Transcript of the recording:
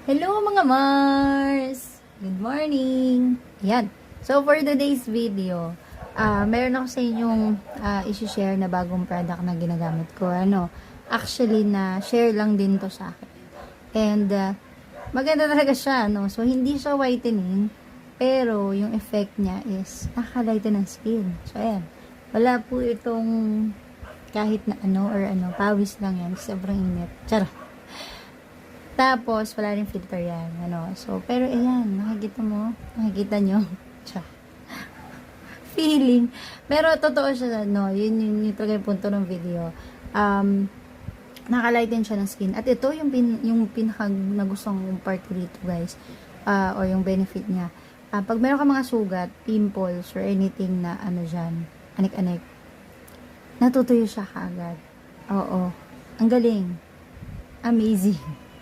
Hello mga Mars! Good morning! Ayan. So for today's video, meron ako sa inyong isi-share na bagong product na ginagamit ko. Actually na share lang din to sa akin. And maganda talaga siya, no? So hindi siya whitening, pero yung effect niya is nakaka-lighten ng skin. So ayan. Wala po itong kahit na pawis lang yan. Sobrang init. Charot. Tapos, wala rin filter yan. So, pero ayan, nakikita nyo. Feeling. Pero, totoo siya, yun talaga yung punto ng video. Nakalighten siya ng skin. At ito, yung pinaka nagustuhan kong part dito, guys. Or yung benefit niya. Pag meron ka mga sugat, pimples, or anything na, dyan, anik-anik, natutuyo siya kaagad. Oo. Ang galing. Amazing.